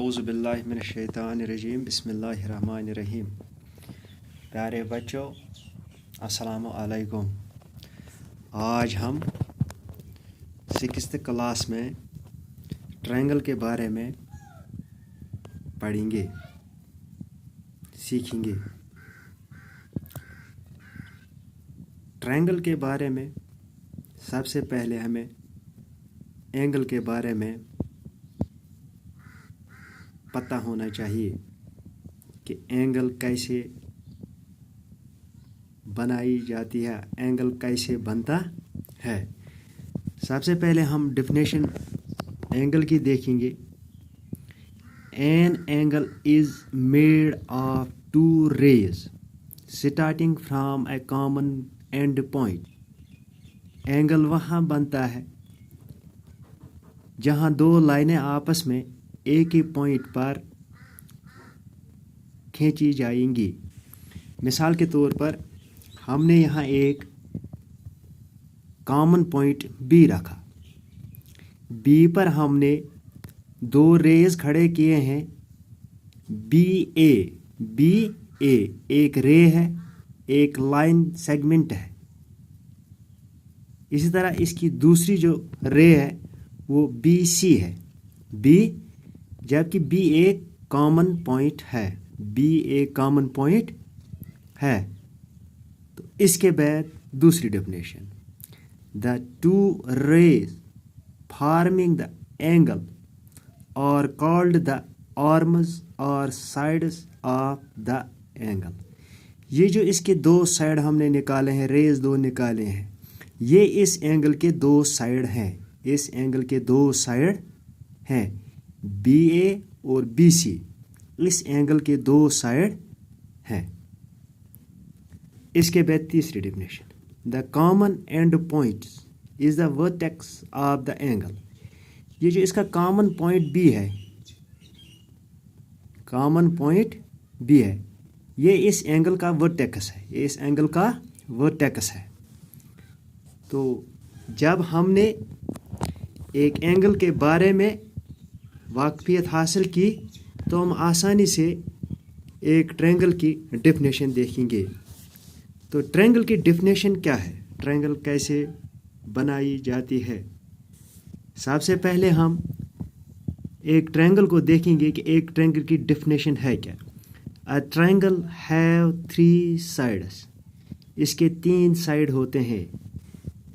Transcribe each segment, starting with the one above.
औज़ु बिल्लाहि मिनश्शैतानिर्रजीम बिस्मिल्लाहिर्रहमानिर्रहीम। प्यारे बच्चों, अस्सलामु अलैकुम। आज हम 6th क्लास में ट्रायंगल के बारे में पढ़ेंगे, सीखेंगे। ट्रायंगल के बारे में सबसे पहले हमें एंगल के बारे में पता होना चाहिए कि एंगल कैसे बनाई जाती है, एंगल कैसे बनता है। सबसे पहले हम डेफिनेशन एंगल की देखेंगे। An angle is made of two rays starting from a common end point. Angle वहाँ बनता है जहाँ दो लाइनें आपस में एक ही पॉइंट पर खींची जाएंगी। मिसाल के तौर पर हमने यहाँ एक कॉमन पॉइंट बी रखा। बी पर हमने दो रेज खड़े किए हैं, बी ए एक रे है, एक लाइन सेगमेंट है। इसी तरह इसकी दूसरी जो रे है वो बी सी है, जबकि बी एक कॉमन पॉइंट है, तो इसके बाद दूसरी definition, the two rays forming the angle और कॉल्ड द आर्म्स और साइड्स ऑफ द एंगल। ये जो इसके दो साइड हमने निकाले हैं, रेज दो निकाले हैं, ये इस एंगल के दो साइड हैं। इस एंगल के दो साइड हैं, बी ए और बी सी इस एंगल के दो साइड हैं। इसके बाद तीसरी definition, the common end point is the vertex of the angle. ये जो इसका कॉमन पॉइंट बी है, ये इस एंगल का वर्टेक्स है। तो जब हमने एक एंगल के बारे में वाकफियत हासिल की तो हम आसानी से एक ट्रायंगल की डेफिनेशन देखेंगे। तो ट्रायंगल की डेफिनेशन क्या है, ट्रायंगल कैसे बनाई जाती है। सबसे पहले हम एक ट्रायंगल को देखेंगे कि एक ट्रायंगल की डेफिनेशन है क्या। अ ट्रायंगल हैव 3 साइड्स। इसके 3 साइड होते हैं।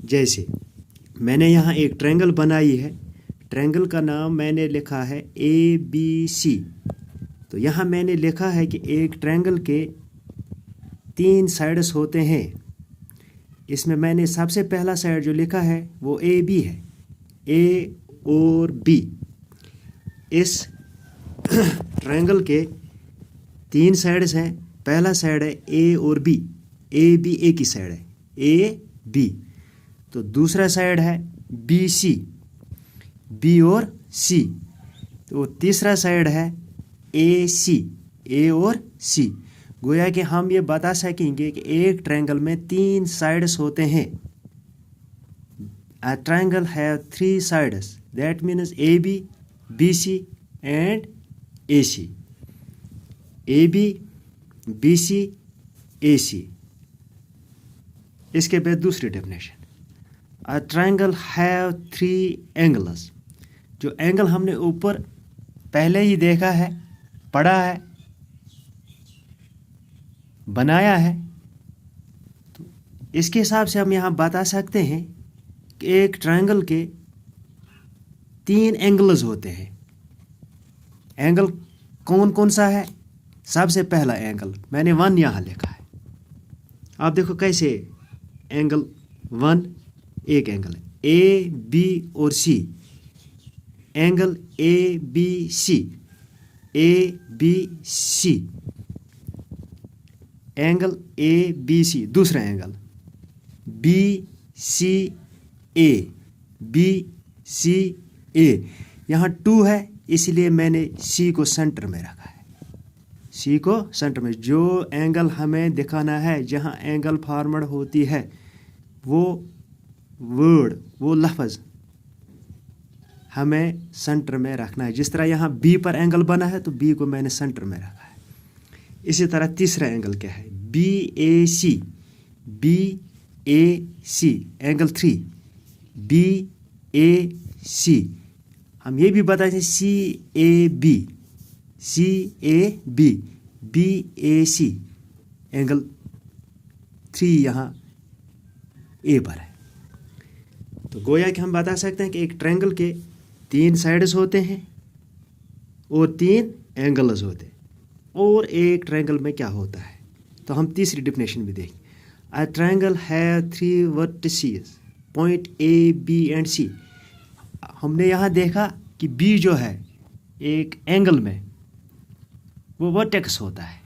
जैसे मैंने यहाँ एक ट्रायंगल बनाई है, ट्रायंगल का नाम मैंने लिखा है ABC। तो यहाँ मैंने लिखा है कि एक ट्रायंगल के 3 साइड्स होते हैं। इसमें मैंने सबसे पहला साइड जो लिखा है वो AB है, A और B। इस ट्रायंगल के 3 साइड्स हैं। पहला साइड है A और B, AB एक ही साइड है, AB। तो दूसरा साइड है BC, B और C। तो तीसरा साइड है AC, A और C। गोया कि हम ये बता सकेंगे कि एक ट्रायंगल में 3 साइड्स होते हैं। A triangle have 3 sides, that means AB, BC and AC। AB, BC, AC। इसके बाद दूसरी definition, A triangle have 3 angles। जो एंगल हमने ऊपर पहले ही देखा है, पढ़ा है, बनाया है, तो इसके हिसाब से हम यहाँ बता सकते हैं कि एक ट्रायंगल के 3 एंगल्स होते हैं। एंगल कौन कौन सा है। सबसे पहला एंगल मैंने 1 यहाँ लिखा है। आप देखो कैसे एंगल 1 एक एंगल है, ए बी और C. Angle ABC, ABC। Angle ABC। दूसरा एंगल BCA। यहाँ 2 है, इसलिए मैंने C को सेंटर में रखा है। C को सेंटर में, जो एंगल हमें दिखाना है, जहाँ एंगल फॉर्मड होती है, वो लफ्ज़ हमें सेंटर में रखना है। जिस तरह यहाँ बी पर एंगल बना है तो बी को मैंने सेंटर में रखा है। इसी तरह तीसरा एंगल क्या है, B A C, B A C angle 3, B A C. हम ये भी बताते हैं C A B, C A B, B A C angle 3 यहाँ ए पर है। तो गोया कि हम बता सकते हैं कि एक ट्रायंगल के 3 साइड्स होते हैं और 3 एंगल्स होते हैं। और एक ट्रायंगल में क्या होता है, तो हम तीसरी डेफिनेशन भी देखें। A triangle have 3 vertices, point A B and C. हमने यहाँ देखा कि बी जो है एक एंगल में वो वर्टेक्स होता है,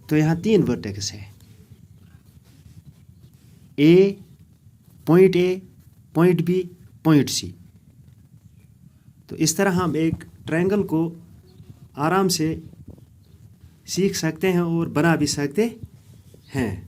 तो यहाँ 3 वर्टेक्स है, ए, पॉइंट बी, पॉइंट सी। तो इस तरह हम एक ट्रायंगल को आराम से सीख सकते हैं और बना भी सकते हैं।